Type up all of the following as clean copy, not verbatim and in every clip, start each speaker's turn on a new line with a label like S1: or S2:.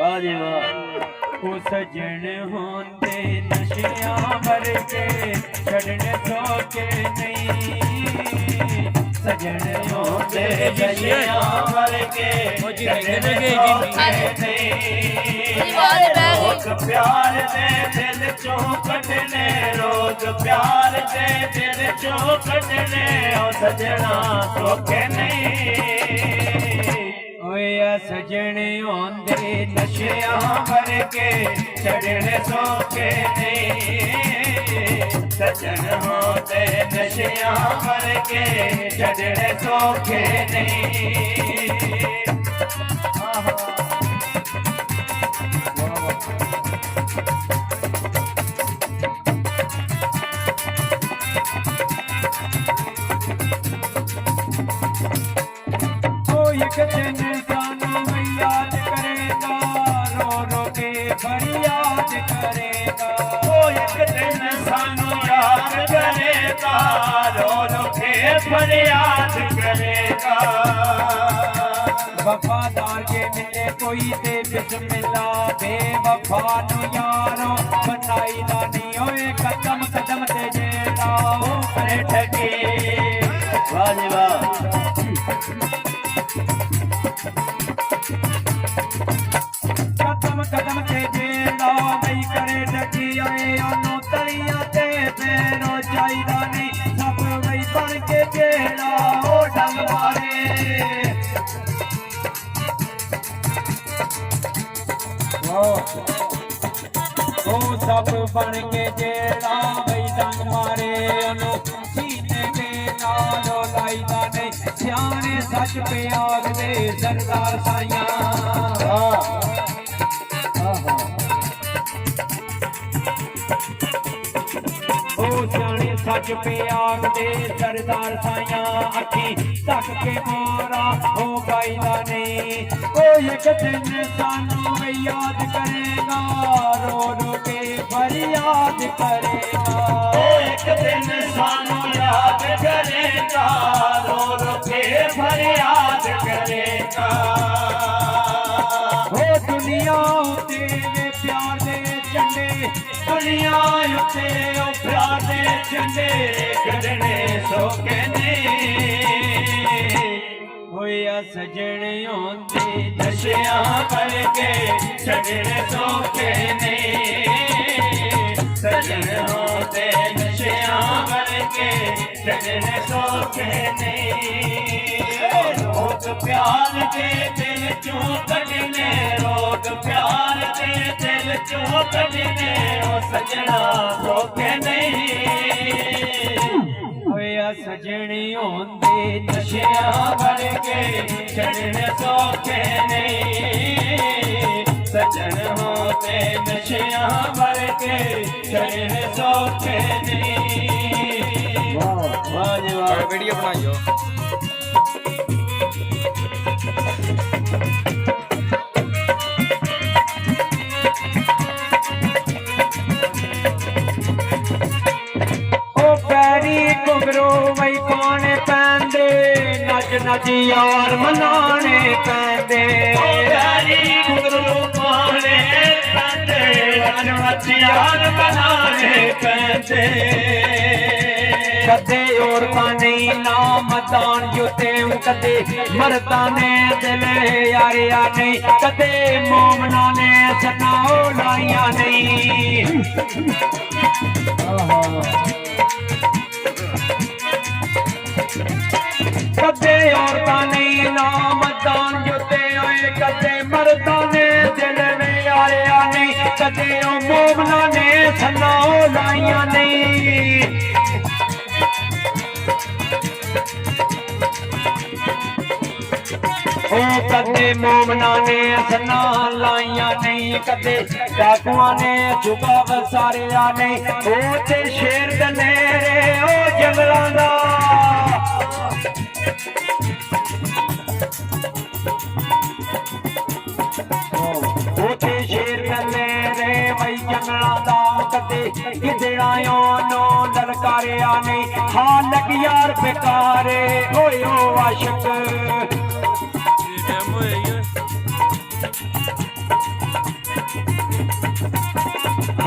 S1: वाह जी वाह। ओ सजन होंदे नशियां वर्गे छड़ने सौखे नहीं। सजन होंदे नशियां वर्गे छड़ने सौखे नहीं। रोज प्यार दे दिल चों कटने, रोज प्यार दे दिल चों कटने। ओ सजना सौखे नहीं। ओया सजन होंदे नशियां वर्गे छड़ने सौखे नहीं। सजन होंदे नशियां वर्गे छड़ने सौखे नहीं। एक दिन सानू याद करेगा, रो रो के फरियाद करेगा। ओ एक दिन सानू याद करेगा, रो रो के फरियाद करेगा। वफादार के मिले कोई दे बिस्मिल्ला, बेवफा नु यारो बनाई लानी। ओए कदम कदम ते जेड़ा ओ करे ठगी। वाह जी वाह। कदम कदम ते जेड़ा वही करे ठगी। आए ओनू तलियां ते पैरों चाहिदा नहीं। सब वही बन के जेड़ा ओ डंग मारे। ओ सब बन के जेड़ा वही डंग मारे। ओनू सीने ते नाल लाईदा नहीं। सियाने सच पे आखदे सरदार साइयां। ओ सियाने सच पे आखदे सरदार साइयां। अखी तक के मारा हो गाईदा नहीं। ओ एक दिन सानू याद करेगा, रो रो के फरियाद करेगा। ओ एक दिन सानू याद करेगा, रो रो के फरियाद करेगा। ओ दुनिया उते प्यार दे झंडे, दुनिया उते ओ प्यार दे झंडे कढ़ने सौखे नहीं। होया सजन होंदे नशियां वर्गे छड़ने सौखे नहीं। सजन होंदे नशियां वर्गे छड़ने सौखे नहीं। रोग प्यार दे दिल चों कढ़ने, रोग प्यार दे दिल चों कढ़ने। ओ सजना सौखे नहीं। होया सजन होंदे नशियां वर्गे छड़ने सौखे नहीं। सजन होंदे नशियां वर्गे छड़ने सौखे नहीं। वाह जी वाह। वीडियो बनाइयो। घुंगरू वही पाने पैंदे, नच नच यार मनाने पैंदे। घुंगरू पाने पैंदे, नच नच यार मनाने पैंदे। कदे औरतां नहीं नामदान जुते, कदे मर्दां ने दिल यारिया नहीं। कदे मोमना ने सनाओ लाइया नहीं। कदे औरतां नहीं नामदान जुते होए, कदे मर्दां ने दिल में यारिया नहीं। कदे मोमना ने सनाओ लाइया नहीं। ओ कदे मोमना ने सना लाइया नहीं। कदे डाकुआ ने चुका वसारिया नहीं। ओ ते शेर दनेरे ओ जंगलां दा। शेर कले रे वही जंगलां दा। कदे गिदड़ां नो ललकारिया नहीं। हालक यार बेकारे ओए ओ आशिक।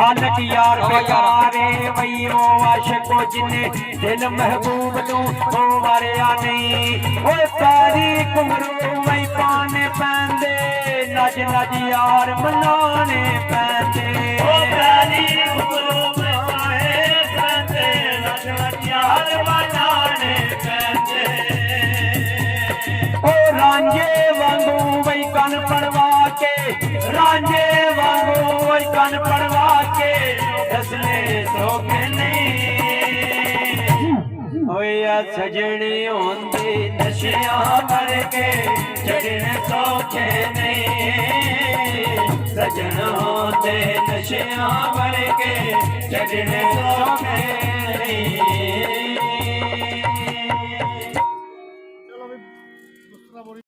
S1: हालत यार बेकारे वैयो आशिको जिन्ने दिल महबूब नू हो वारिया नहीं ओ पैरी घुंघरू वही पाने पैंदे नज नज यार मनाने पैंदे ओ पैरी घुंघरू वही पाने पैंदे नज नज यार मनाने पैंदे ओ रांझे वांगू वही कन पड़वा के रांझे वांगू वही कन पड़वा के दसने सोखे नहीं होया सजने होंदे नशिया भर के चढ़ने सौखे नहीं सजन होंदे नशिया भर के चढ़ने सौखे